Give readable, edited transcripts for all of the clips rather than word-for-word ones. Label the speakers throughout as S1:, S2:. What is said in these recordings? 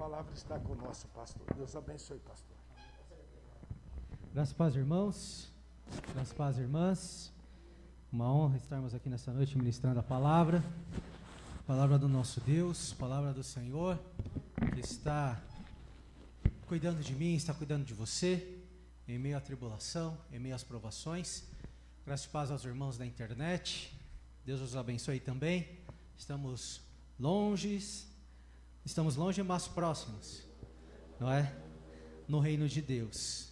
S1: palavra está conosco, pastor. Deus abençoe, pastor.
S2: Graças a paz, irmãos. Graças a paz, irmãs. Uma honra estarmos aqui nessa noite ministrando a palavra do nosso Deus, palavra do Senhor, que está cuidando de mim, está cuidando de você, em meio à tribulação, em meio às provações. Graças a paz aos irmãos da internet. Deus os abençoe também. Estamos longe, mas próximos, não é? No reino de Deus.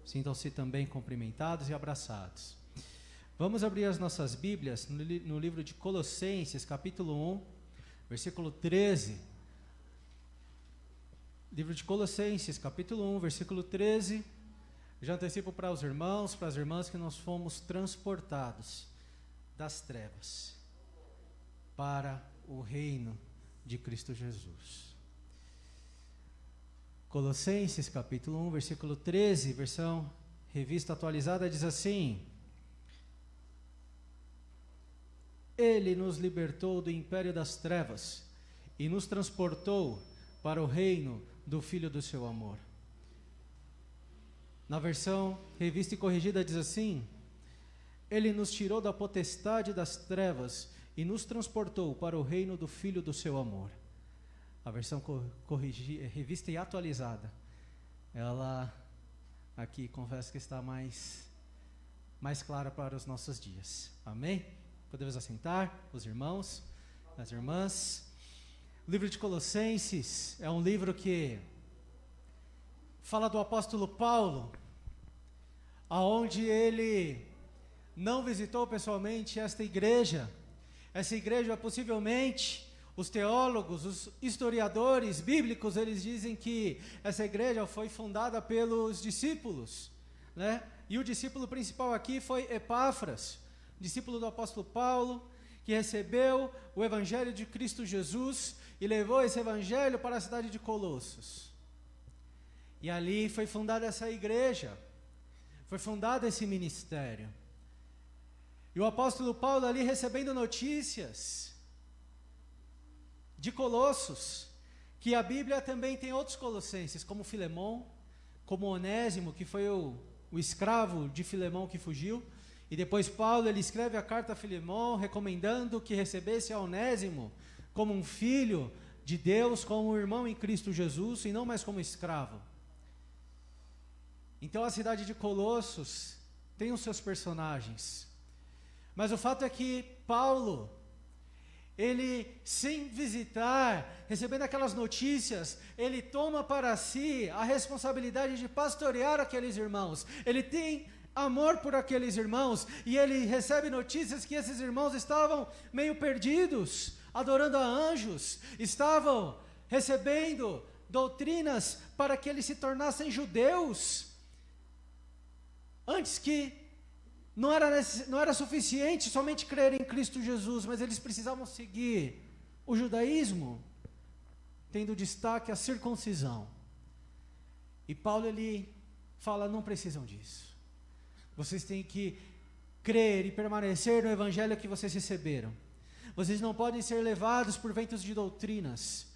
S2: Sintam-se também cumprimentados e abraçados. Vamos abrir as nossas Bíblias no livro de Colossenses, capítulo 1, versículo 13. Livro de Colossenses, capítulo 1, versículo 13. Já antecipo para os irmãos, para as irmãs, que nós fomos transportados das trevas para o reino de Cristo Jesus. Colossenses, capítulo 1, versículo 13, versão Revista Atualizada, diz assim: Ele nos libertou do império das trevas e nos transportou para o reino do Filho do seu amor. Na versão Revista e Corrigida diz assim: Ele nos tirou da potestade das trevas e nos transportou para o reino do Filho do seu amor. A versão Revista e Atualizada, ela aqui confesso que está mais clara para os nossos dias. Amém? Podemos assentar, os irmãos, as irmãs. O livro de Colossenses é um livro que fala do apóstolo Paulo, aonde ele não visitou pessoalmente esta igreja. Essa igreja, possivelmente, os teólogos, os historiadores bíblicos, eles dizem que essa igreja foi fundada pelos discípulos, né? E o discípulo principal aqui foi Epáfras, discípulo do apóstolo Paulo, que recebeu o evangelho de Cristo Jesus e levou esse evangelho para a cidade de Colossos. E ali foi fundada essa igreja, foi fundado esse ministério. E o apóstolo Paulo ali recebendo notícias de Colossos, que a Bíblia também tem outros colossenses, como Filemão, como Onésimo, que foi o escravo de Filemão que fugiu. E depois Paulo ele escreve a carta a Filemão, recomendando que recebesse a Onésimo como um filho de Deus, como um irmão em Cristo Jesus, e não mais como escravo. Então a cidade de Colossos tem os seus personagens. Mas o fato é que Paulo, ele, sem visitar, recebendo aquelas notícias, ele toma para si a responsabilidade de pastorear aqueles irmãos. Ele tem amor por aqueles irmãos, e ele recebe notícias que esses irmãos estavam meio perdidos, adorando a anjos, estavam recebendo doutrinas para que eles se tornassem judeus, antes que não era suficiente somente crer em Cristo Jesus, mas eles precisavam seguir o judaísmo, tendo destaque a circuncisão. E Paulo ele fala: não precisam disso. Vocês têm que crer e permanecer no evangelho que vocês receberam. Vocês não podem ser levados por ventos de doutrinas.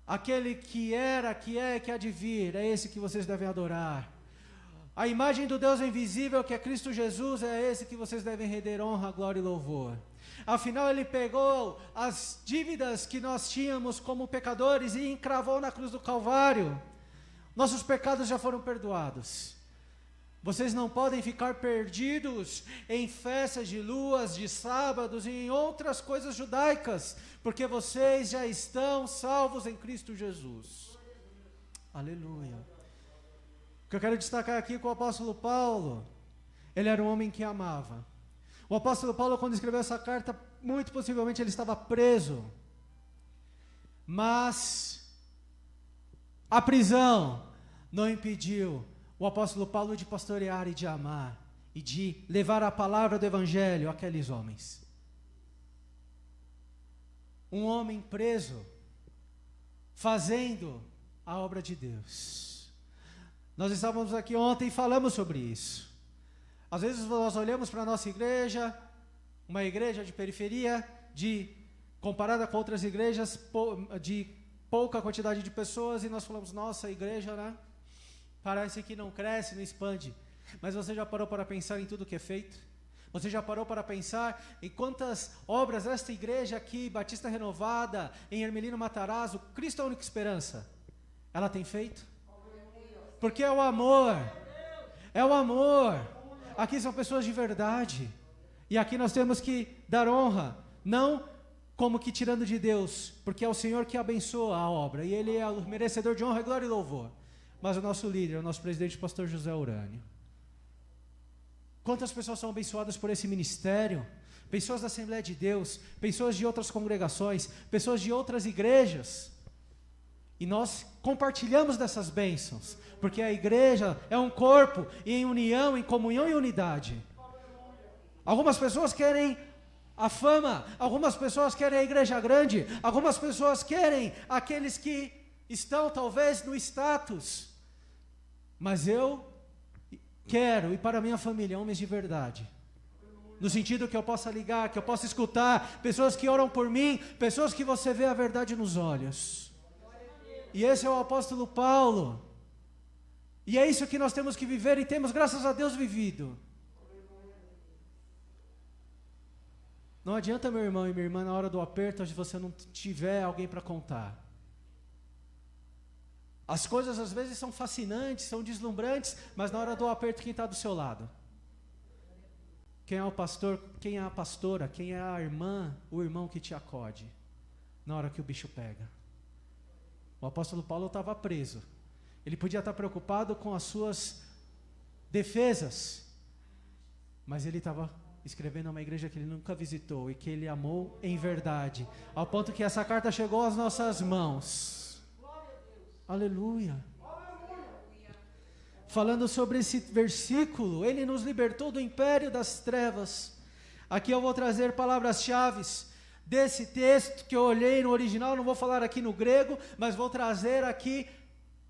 S2: Aquele que era, que é, que há de vir, é esse que vocês devem adorar. A imagem do Deus invisível, que é Cristo Jesus, é esse que vocês devem render honra, glória e louvor. Afinal, ele pegou as dívidas que nós tínhamos como pecadores e encravou na cruz do Calvário. Nossos pecados já foram perdoados. Vocês não podem ficar perdidos em festas de luas, de sábados e em outras coisas judaicas, porque vocês já estão salvos em Cristo Jesus. Aleluia. O que eu quero destacar aqui com o apóstolo Paulo, ele era um homem que amava. O apóstolo Paulo, quando escreveu essa carta, muito possivelmente ele estava preso, mas a prisão não impediu o apóstolo Paulo de pastorear e de amar, e de levar a palavra do evangelho àqueles homens. Um homem preso, fazendo a obra de Deus. Nós estávamos aqui ontem e falamos sobre isso. Às vezes nós olhamos para a nossa igreja, uma igreja de periferia, comparada com outras igrejas de pouca quantidade de pessoas e nós falamos, nossa, a igreja, né? Parece que não cresce, não expande. Mas você já parou para pensar em tudo que é feito? Você já parou para pensar em quantas obras esta igreja aqui, Batista Renovada, em Hermelino Matarazzo, Cristo é a única esperança, ela tem feito? Porque é o amor. É o amor. Aqui são pessoas de verdade. E aqui nós temos que dar honra, não como que tirando de Deus, porque é o Senhor que abençoa a obra, e Ele é o merecedor de honra, glória e louvor. Mas o nosso líder, o nosso presidente, o pastor José Urânio. Quantas pessoas são abençoadas por esse ministério? Pessoas da Assembleia de Deus, pessoas de outras congregações, pessoas de outras igrejas. E nós compartilhamos dessas bênçãos, porque a igreja é um corpo, e em união, em comunhão e unidade. Algumas pessoas querem a fama, algumas pessoas querem a igreja grande, algumas pessoas querem aqueles que estão talvez no status. Mas eu quero, e para minha família, homens de verdade. No sentido que eu possa ligar, que eu possa escutar, pessoas que oram por mim, pessoas que você vê a verdade nos olhos. E esse é o apóstolo Paulo. E é isso que nós temos que viver e temos, graças a Deus, vivido. Não adianta, meu irmão e minha irmã, na hora do aperto, se você não tiver alguém para contar. As coisas às vezes são fascinantes, são deslumbrantes, mas na hora do aperto, quem está do seu lado? Quem é o pastor, quem é a pastora, quem é a irmã, o irmão que te acode, na hora que o bicho pega? O apóstolo Paulo estava preso. Ele podia estar preocupado com as suas defesas, mas ele estava escrevendo a uma igreja que ele nunca visitou e que ele amou em verdade, ao ponto que essa carta chegou às nossas mãos. Aleluia. Falando sobre esse versículo, ele nos libertou do império das trevas. Aqui eu vou trazer palavras-chave desse texto que eu olhei no original, não vou falar aqui no grego, mas vou trazer aqui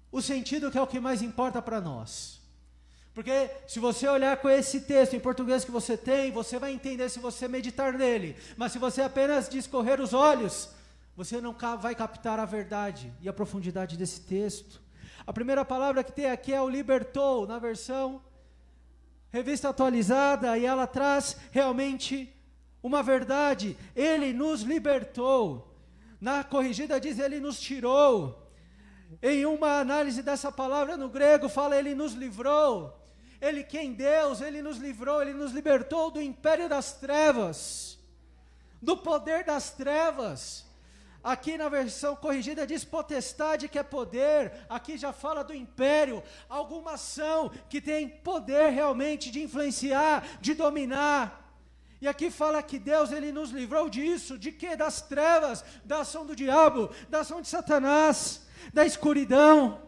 S2: o sentido que é o que mais importa para nós. Porque se você olhar com esse texto em português que você tem, você vai entender se você meditar nele. Mas se você apenas discorrer os olhos, você não vai captar a verdade e a profundidade desse texto. A primeira palavra que tem aqui é o libertou, na versão Revista Atualizada, e ela traz realmente uma verdade. Ele nos libertou. Na Corrigida diz, ele nos tirou. Em uma análise dessa palavra no grego, fala, ele nos livrou. Ele que em Deus, ele nos livrou, ele nos libertou do império das trevas, do poder das trevas. Aqui na versão corrigida diz potestade, que é poder. Aqui já fala do império, alguma ação que tem poder realmente de influenciar, de dominar. E aqui fala que Deus, ele nos livrou disso, de quê? Das trevas, da ação do diabo, da ação de Satanás, da escuridão,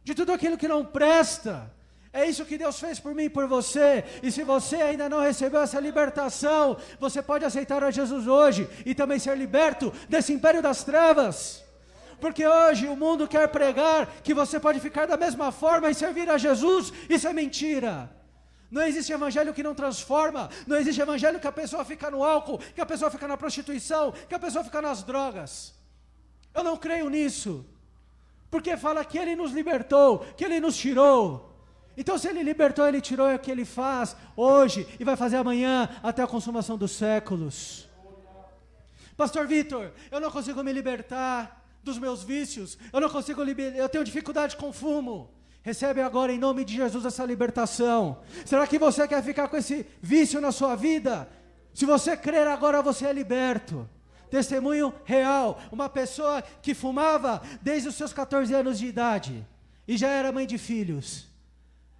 S2: de tudo aquilo que não presta. É isso que Deus fez por mim e por você. E se você ainda não recebeu essa libertação, você pode aceitar a Jesus hoje e também ser liberto desse império das trevas. Porque hoje o mundo quer pregar que você pode ficar da mesma forma e servir a Jesus. Isso é mentira. Não existe evangelho que não transforma. Não existe evangelho que a pessoa fica no álcool, que a pessoa fica na prostituição, que a pessoa fica nas drogas. Eu não creio nisso. Porque fala que Ele nos libertou, que Ele nos tirou. Então se Ele libertou, Ele tirou, é o que Ele faz hoje e vai fazer amanhã até a consumação dos séculos. Pastor Vitor, eu não consigo me libertar dos meus vícios, eu tenho dificuldade com fumo. Recebe agora em nome de Jesus essa libertação. Será que você quer ficar com esse vício na sua vida? Se você crer agora, você é liberto. Testemunho real, uma pessoa que fumava desde os seus 14 anos de idade e já era mãe de filhos.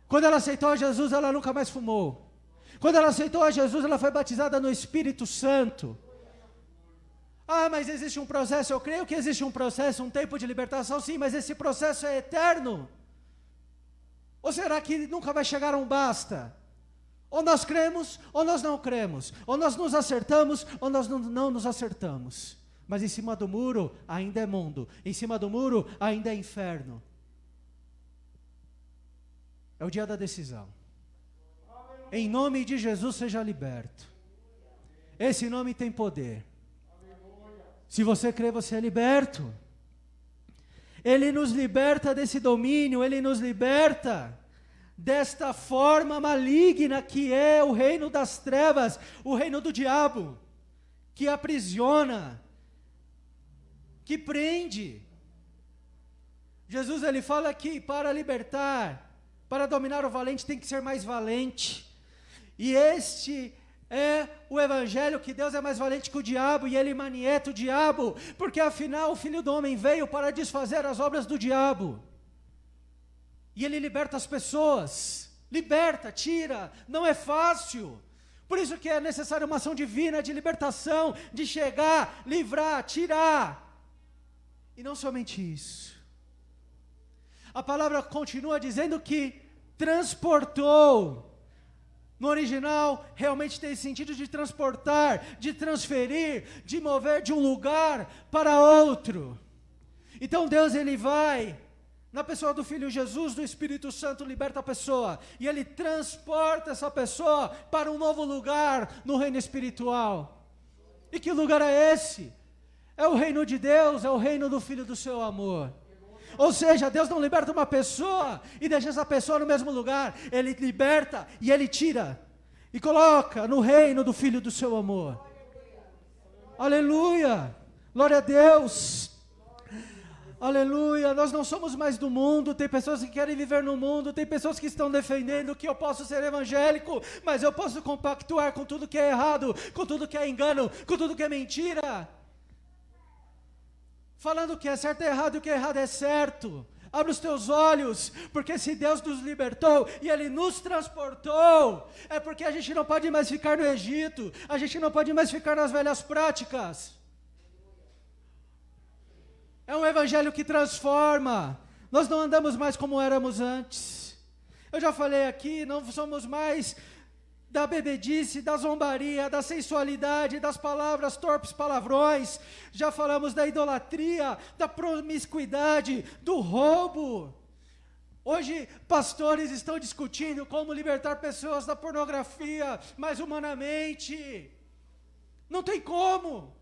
S2: Quando ela aceitou a Jesus, ela nunca mais fumou. Quando ela aceitou a Jesus, ela foi batizada no Espírito Santo. Ah, mas existe um processo, eu creio que existe um processo, um tempo de libertação, sim, mas esse processo é eterno. Ou será que nunca vai chegar a um basta? Ou nós cremos, ou nós não cremos. Ou nós nos acertamos, ou nós não nos acertamos. Mas em cima do muro ainda é mundo. Em cima do muro ainda é inferno. É o dia da decisão. Em nome de Jesus, seja liberto. Esse nome tem poder. Se você crê, você é liberto. Ele nos liberta desse domínio, Ele nos liberta desta forma maligna que é o reino das trevas, o reino do diabo, que aprisiona, que prende. Jesus ele fala que para libertar, para dominar o valente tem que ser mais valente. E este é o evangelho, que Deus é mais valente que o diabo, e ele manieta o diabo, porque afinal o Filho do Homem veio para desfazer as obras do diabo. E ele liberta as pessoas, liberta, tira, não é fácil. Por isso que é necessária uma ação divina de libertação, de chegar, livrar, tirar. E não somente isso. A palavra continua dizendo que transportou. No original, realmente tem sentido de transportar, de transferir, de mover de um lugar para outro. Então Deus ele vai, na pessoa do Filho Jesus, do Espírito Santo, liberta a pessoa, e Ele transporta essa pessoa para um novo lugar no reino espiritual. E que lugar é esse? É o reino de Deus, é o reino do Filho do seu amor. Ou seja, Deus não liberta uma pessoa e deixa essa pessoa no mesmo lugar. Ele liberta e Ele tira e coloca no reino do Filho do seu amor. Aleluia! Glória a Deus! Aleluia! Nós não somos mais do mundo. Tem pessoas que querem viver no mundo, tem pessoas que estão defendendo que eu posso ser evangélico, mas eu posso compactuar com tudo que é errado, com tudo que é engano, com tudo que é mentira. Falando o que é certo é errado e o que é errado é certo. Abre os teus olhos, porque se Deus nos libertou e Ele nos transportou, é porque a gente não pode mais ficar no Egito, a gente não pode mais ficar nas velhas práticas. É um evangelho que transforma. Nós não andamos mais como éramos antes. Eu já falei aqui, não somos mais da bebedice, da zombaria, da sensualidade, das palavras torpes, palavrões. Já falamos da idolatria, da promiscuidade, do roubo. Hoje, pastores estão discutindo como libertar pessoas da pornografia, mas humanamente. Não tem como.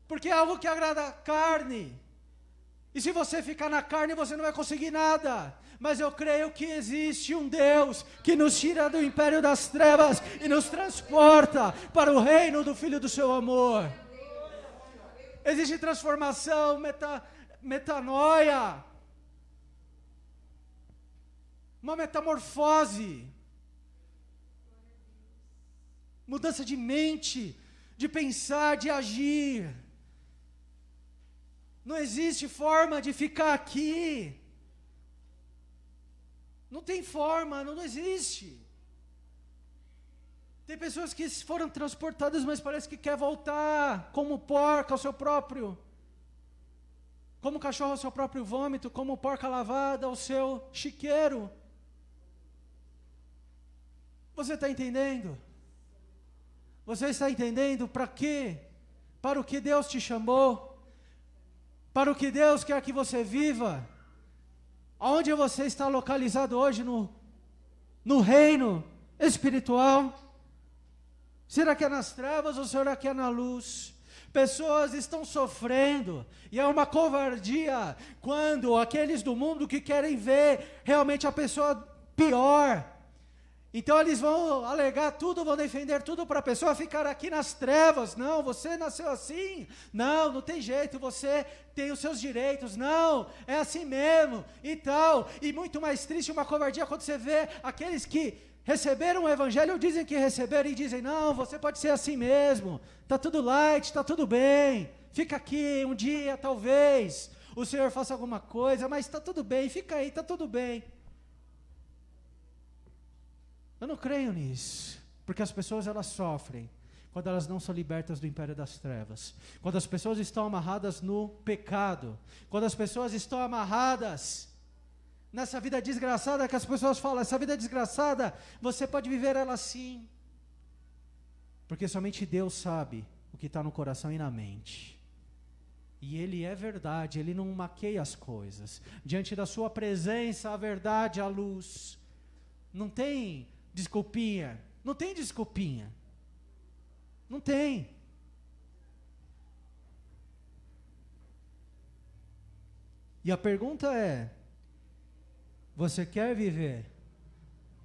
S2: Porque é algo que agrada a carne. E se você ficar na carne, você não vai conseguir nada. Mas eu creio que existe um Deus que nos tira do império das trevas e nos transporta para o reino do Filho do seu amor. Existe transformação, metanoia, uma metamorfose, mudança de mente, de pensar, de agir. Não existe forma de ficar aqui. Não tem forma, não existe. Tem pessoas que foram transportadas, mas parece que quer voltar como porca ao seu próprio, como cachorro ao seu próprio vômito, como porca lavada ao seu chiqueiro. Você está entendendo? Você está entendendo para quê? Para o que Deus te chamou? Para o que Deus quer que você viva? Aonde você está localizado hoje no reino espiritual? Será que é nas trevas ou será que é na luz? Pessoas estão sofrendo, e é uma covardia quando aqueles do mundo que querem ver realmente a pessoa pior. Então eles vão alegar tudo, vão defender tudo para a pessoa ficar aqui nas trevas. Não, você nasceu assim. Não, não tem jeito, você tem os seus direitos. Não, é assim mesmo e tal. E muito mais triste, uma covardia quando você vê aqueles que receberam o evangelho, dizem que receberam e dizem, não, você pode ser assim mesmo. Está tudo light, está tudo bem. Fica aqui um dia, talvez o Senhor faça alguma coisa, mas está tudo bem, fica aí, está tudo bem. Eu não creio nisso, porque as pessoas elas sofrem quando elas não são libertas do império das trevas, quando as pessoas estão amarradas no pecado, quando as pessoas estão amarradas nessa vida desgraçada que as pessoas falam, essa vida desgraçada, você pode viver ela sim, porque somente Deus sabe o que está no coração e na mente, e Ele é verdade, Ele não maqueia as coisas, diante da sua presença, a verdade, a luz, não tem desculpinha, não tem desculpinha, não tem. E a pergunta é: você quer viver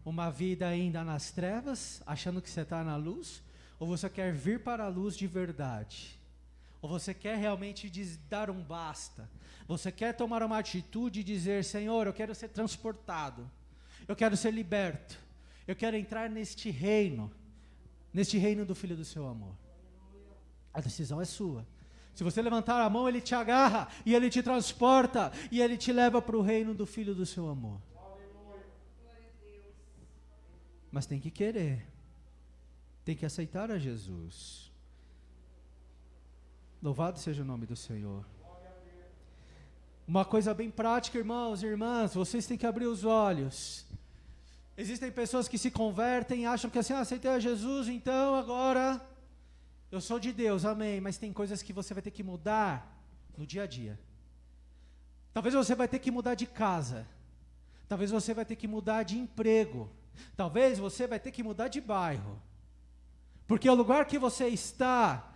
S2: uma vida ainda nas trevas, achando que você está na luz? Ou você quer vir para a luz de verdade? Ou você quer realmente dar um basta? Você quer tomar uma atitude e dizer: Senhor, eu quero ser transportado, eu quero ser liberto, eu quero entrar neste reino do Filho do seu amor. A decisão é sua. Se você levantar a mão, Ele te agarra, e Ele te transporta, e Ele te leva para o reino do Filho do seu amor. Mas tem que querer, tem que aceitar a Jesus. Louvado seja o nome do Senhor. Uma coisa bem prática, irmãos e irmãs, vocês têm que abrir os olhos. Existem pessoas que se convertem e acham que assim, aceitei a Jesus, então agora eu sou de Deus, amém. Mas tem coisas que você vai ter que mudar no dia a dia. Talvez você vai ter que mudar de casa. Talvez você vai ter que mudar de emprego. Talvez você vai ter que mudar de bairro. Porque o lugar que você está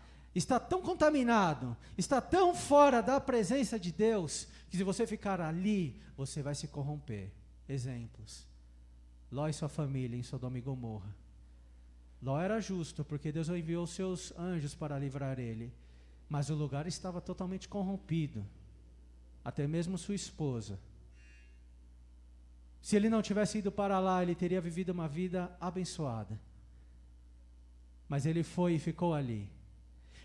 S2: tão contaminado, está tão fora da presença de Deus, que se você ficar ali, você vai se corromper. Exemplos: Ló e sua família em Sodoma e Gomorra. Ló era justo, porque Deus enviou seus anjos para livrar ele, mas o lugar estava totalmente corrompido, até mesmo sua esposa. Se ele não tivesse ido para lá, ele teria vivido uma vida abençoada, mas ele foi e ficou ali.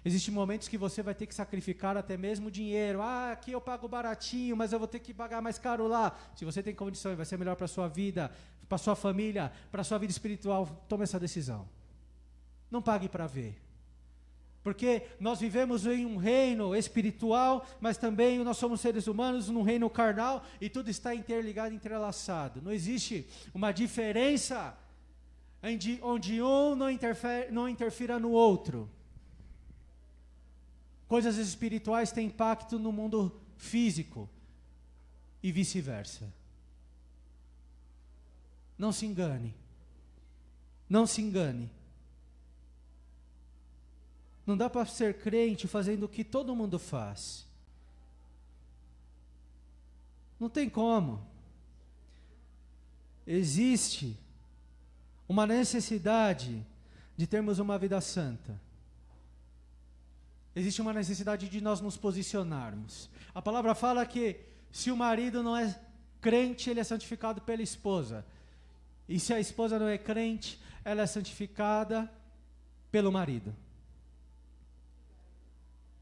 S2: Existem momentos que você vai ter que sacrificar até mesmo dinheiro. Aqui eu pago baratinho, mas eu vou ter que pagar mais caro lá. Se você tem condições, vai ser melhor para a sua vida, para a sua família, para a sua vida espiritual, tome essa decisão. Não pague para ver. Porque nós vivemos em um reino espiritual, mas também nós somos seres humanos num reino carnal, e tudo está interligado, entrelaçado. Não existe uma diferença onde um não interfira no outro. Coisas espirituais têm impacto no mundo físico e vice-versa. Não se engane. Não se engane. Não dá para ser crente fazendo o que todo mundo faz. Não tem como. Existe uma necessidade de termos uma vida santa. Existe uma necessidade de nós nos posicionarmos. A palavra fala que se o marido não é crente, ele é santificado pela esposa. E se a esposa não é crente, ela é santificada pelo marido.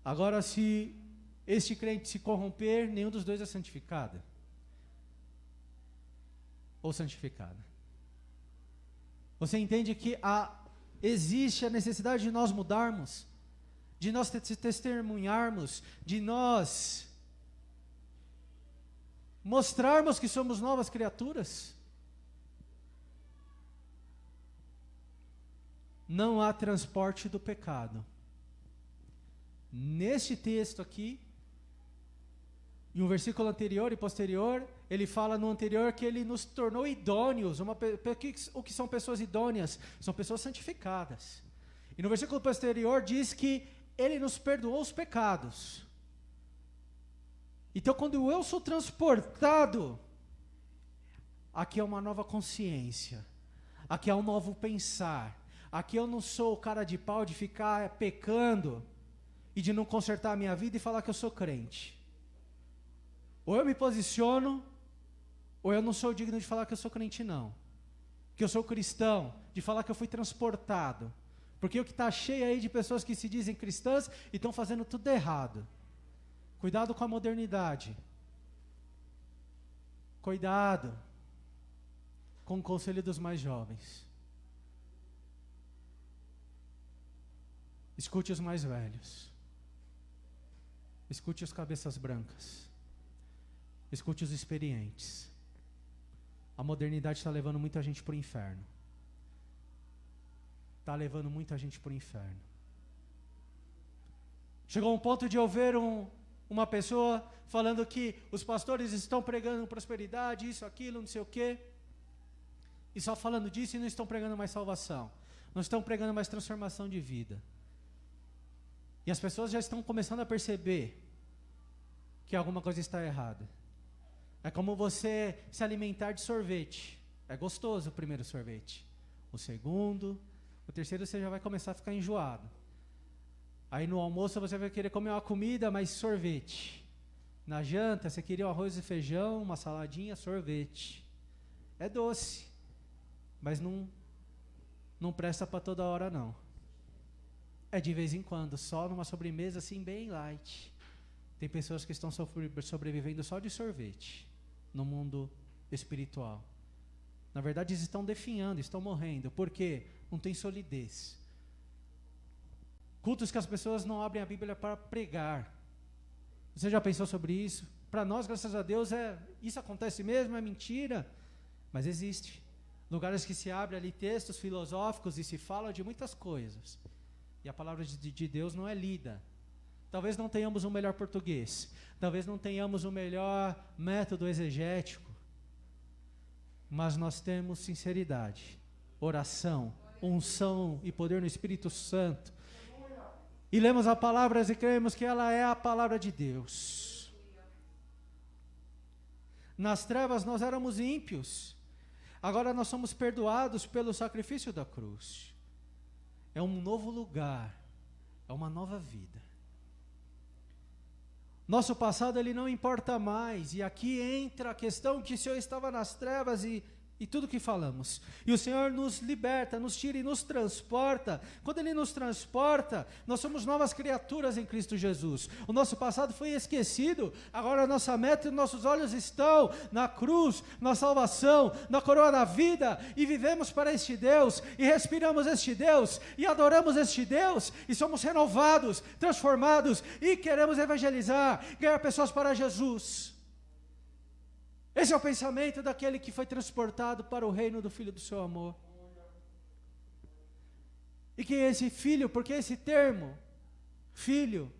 S2: Agora, se este crente se corromper, nenhum dos dois é santificado. Ou santificada. Você entende que existe a necessidade de nós mudarmos? De nós testemunharmos, de nós mostrarmos que somos novas criaturas? Não há transporte do pecado. Neste texto aqui, em um versículo anterior e posterior, ele fala no anterior que ele nos tornou idôneos. O que são pessoas idôneas? São pessoas santificadas. E no versículo posterior diz que Ele nos perdoou os pecados. Então, quando eu sou transportado, aqui é uma nova consciência, aqui é um novo pensar, aqui eu não sou o cara de pau de ficar pecando e de não consertar a minha vida e falar que eu sou crente. Ou eu me posiciono, ou eu não sou digno de falar que eu sou crente não, que eu sou cristão, de falar que eu fui transportado. Porque o que está cheio aí de pessoas que se dizem cristãs e estão fazendo tudo errado. Cuidado com a modernidade. Cuidado com o conselho dos mais jovens. Escute os mais velhos. Escute os cabeças brancas. Escute os experientes. A modernidade está levando muita gente para o inferno. Está levando muita gente para o inferno. Chegou um ponto de eu ver uma pessoa falando que os pastores estão pregando prosperidade, isso, aquilo, não sei o quê. E só falando disso e não estão pregando mais salvação. Não estão pregando mais transformação de vida. E as pessoas já estão começando a perceber que alguma coisa está errada. É como você se alimentar de sorvete. É gostoso o primeiro sorvete. O segundo, o terceiro você já vai começar a ficar enjoado. Aí no almoço você vai querer comer uma comida, mas sorvete. Na janta você queria um arroz e feijão, uma saladinha, sorvete. É doce, mas não presta para toda hora não. É de vez em quando, só numa sobremesa assim bem light. Tem pessoas que estão sobrevivendo só de sorvete no mundo espiritual. Na verdade, eles estão definhando, estão morrendo. Por quê? Não tem solidez. Cultos que as pessoas não abrem a Bíblia para pregar. Você já pensou sobre isso? Para nós, graças a Deus, isso acontece mesmo, é mentira. Mas existe. Lugares que se abrem ali textos filosóficos e se fala de muitas coisas. E a palavra de Deus não é lida. Talvez não tenhamos o melhor português. Talvez não tenhamos o melhor método exegético. Mas nós temos sinceridade, oração, unção e poder no Espírito Santo. E lemos a palavra e cremos que ela é a palavra de Deus. Nas trevas nós éramos ímpios. Agora nós somos perdoados pelo sacrifício da cruz. É um novo lugar. É uma nova vida. Nosso passado ele não importa mais, e aqui entra a questão que o Senhor estava nas trevas e tudo que falamos. E o Senhor nos liberta, nos tira e nos transporta. Quando Ele nos transporta, nós somos novas criaturas em Cristo Jesus. O nosso passado foi esquecido, agora a nossa meta e nossos olhos estão na cruz, na salvação, na coroa da vida, e vivemos para este Deus, e respiramos este Deus, e adoramos este Deus, e somos renovados, transformados, e queremos evangelizar, ganhar pessoas para Jesus. Esse é o pensamento daquele que foi transportado para o reino do Filho do seu amor. E que esse filho, porque esse termo, filho,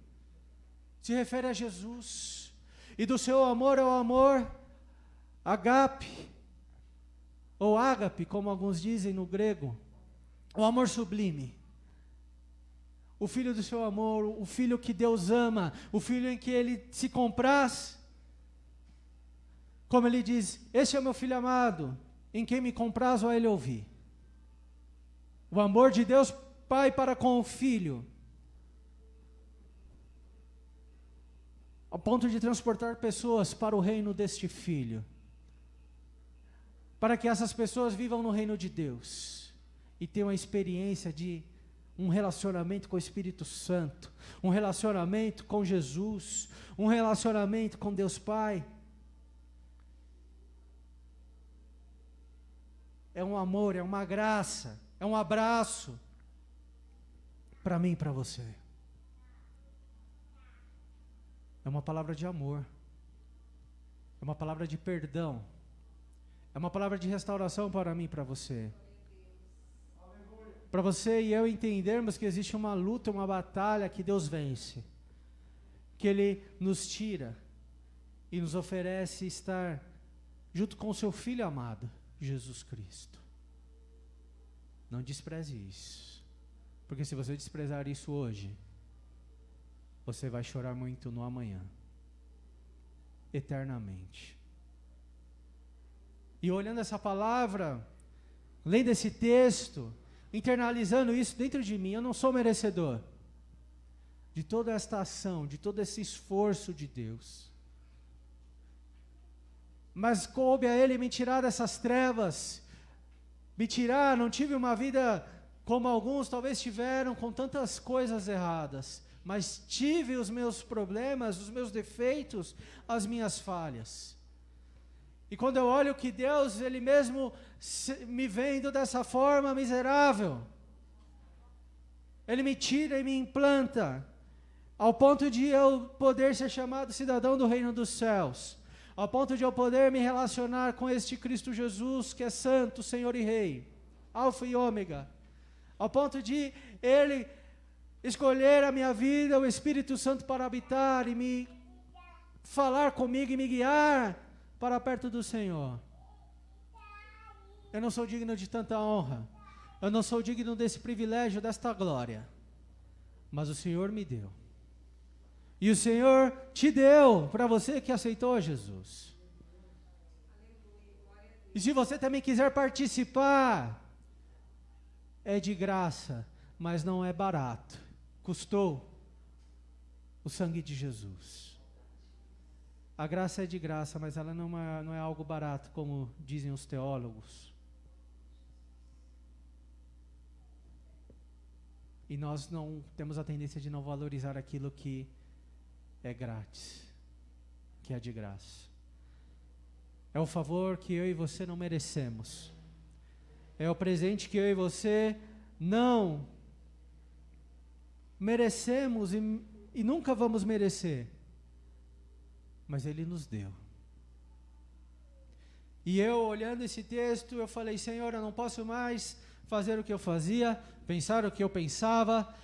S2: se refere a Jesus. E do seu amor é o amor agape, ou ágape, como alguns dizem no grego, o amor sublime. O filho do seu amor, o filho que Deus ama, o filho em que Ele se compraz. Como Ele diz, este é o meu filho amado, em quem me comprazo a Ele ouvir. O amor de Deus Pai para com o Filho, ao ponto de transportar pessoas para o reino deste Filho, para que essas pessoas vivam no reino de Deus, e tenham a experiência de um relacionamento com o Espírito Santo, um relacionamento com Jesus, um relacionamento com Deus Pai. É um amor, é uma graça, é um abraço para mim e para você. É uma palavra de amor, é uma palavra de perdão, é uma palavra de restauração para mim e para você. Para você e eu entendermos que existe uma luta, uma batalha que Deus vence, que Ele nos tira e nos oferece estar junto com o seu Filho amado, Jesus Cristo. Não despreze isso, porque se você desprezar isso hoje, você vai chorar muito no amanhã, eternamente. E olhando essa palavra, lendo esse texto, internalizando isso dentro de mim, eu não sou merecedor de toda esta ação, de todo esse esforço de Deus. Mas coube a Ele me tirar dessas trevas, me tirar, não tive uma vida como alguns talvez tiveram, com tantas coisas erradas, mas tive os meus problemas, os meus defeitos, as minhas falhas. E quando eu olho que Deus, Ele mesmo me vendo dessa forma miserável, Ele me tira e me implanta, ao ponto de eu poder ser chamado cidadão do reino dos céus, ao ponto de eu poder me relacionar com este Cristo Jesus, que é santo, Senhor e Rei, Alfa e Ômega, ao ponto de Ele escolher a minha vida, o Espírito Santo para habitar e me falar comigo e me guiar para perto do Senhor. Eu não sou digno de tanta honra, eu não sou digno desse privilégio, desta glória, mas o Senhor me deu. E o Senhor te deu para você que aceitou Jesus. E se você também quiser participar, é de graça, mas não é barato. Custou o sangue de Jesus. A graça é de graça, mas ela não é algo barato, como dizem os teólogos. E nós não temos a tendência de não valorizar aquilo que é grátis, que é de graça. É o favor que eu e você não merecemos. É o presente que eu e você não merecemos e nunca vamos merecer. Mas Ele nos deu. E eu, olhando esse texto, eu falei, Senhor, eu não posso mais fazer o que eu fazia, pensar o que eu pensava,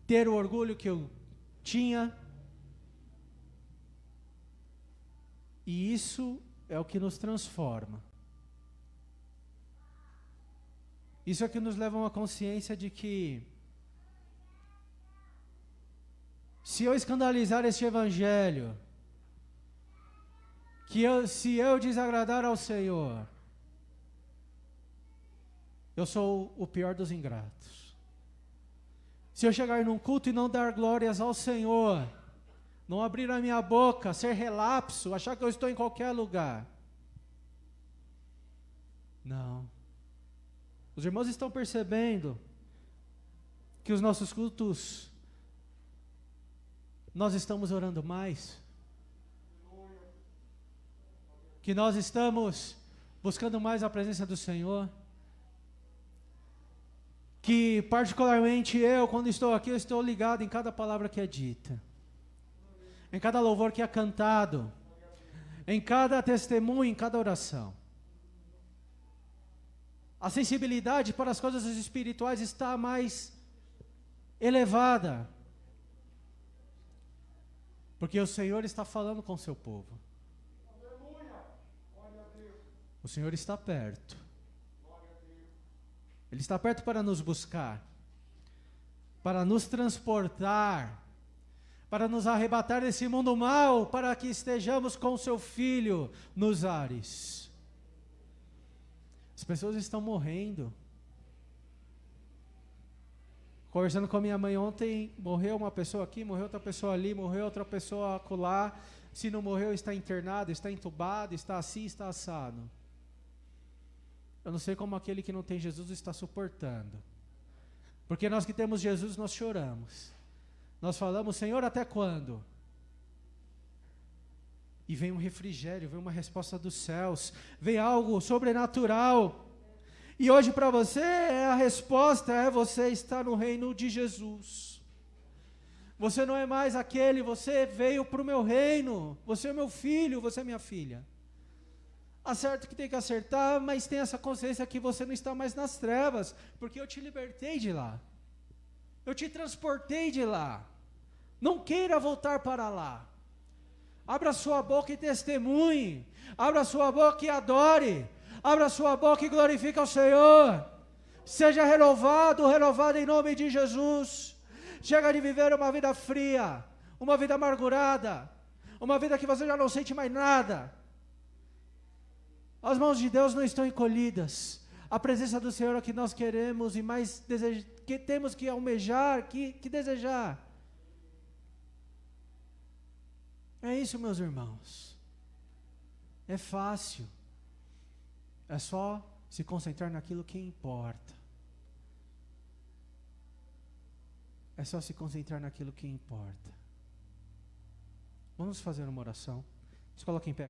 S2: ter o orgulho que eu tinha. E isso é o que nos transforma. Isso é que nos leva a uma consciência de que se eu escandalizar este evangelho, se eu desagradar ao Senhor, eu sou o pior dos ingratos. Se eu chegar num culto e não dar glórias ao Senhor, não abrir a minha boca, ser relapso, achar que eu estou em qualquer lugar. Não. Os irmãos estão percebendo que os nossos cultos, nós estamos orando mais? Que nós estamos buscando mais a presença do Senhor? Que particularmente eu, quando estou aqui, eu estou ligado em cada palavra que é dita, em cada louvor que é cantado, em cada testemunho, em cada oração. A sensibilidade para as coisas espirituais está mais elevada, porque o Senhor está falando com o seu povo. O Senhor está perto. Ele está perto para nos buscar, para nos transportar, para nos arrebatar desse mundo mau, para que estejamos com o seu Filho nos ares. As pessoas estão morrendo. Conversando com a minha mãe ontem, morreu uma pessoa aqui, morreu outra pessoa ali, morreu outra pessoa acolá. Se não morreu, está internado, está entubado, está assim, está assado. Eu não sei como aquele que não tem Jesus está suportando. Porque nós que temos Jesus, nós choramos. Nós falamos, Senhor, até quando? E vem um refrigério, vem uma resposta dos céus, vem algo sobrenatural. E hoje para você, a resposta é você estar no reino de Jesus. Você não é mais aquele, você veio para o meu reino. Você é meu filho, você é minha filha. Acerta o que tem que acertar, mas tem essa consciência que você não está mais nas trevas, porque eu te libertei de lá. Eu te transportei de lá. Não queira voltar para lá. Abra sua boca e testemunhe. Abra sua boca e adore. Abra sua boca e glorifique ao Senhor. Seja renovado, renovado em nome de Jesus. Chega de viver uma vida fria, uma vida amargurada, uma vida que você já não sente mais nada. As mãos de Deus não estão encolhidas. A presença do Senhor é o que nós queremos e mais que temos que almejar, que desejar. É isso, meus irmãos. É fácil. É só se concentrar naquilo que importa. É só se concentrar naquilo que importa. Vamos fazer uma oração. Se coloque em pé.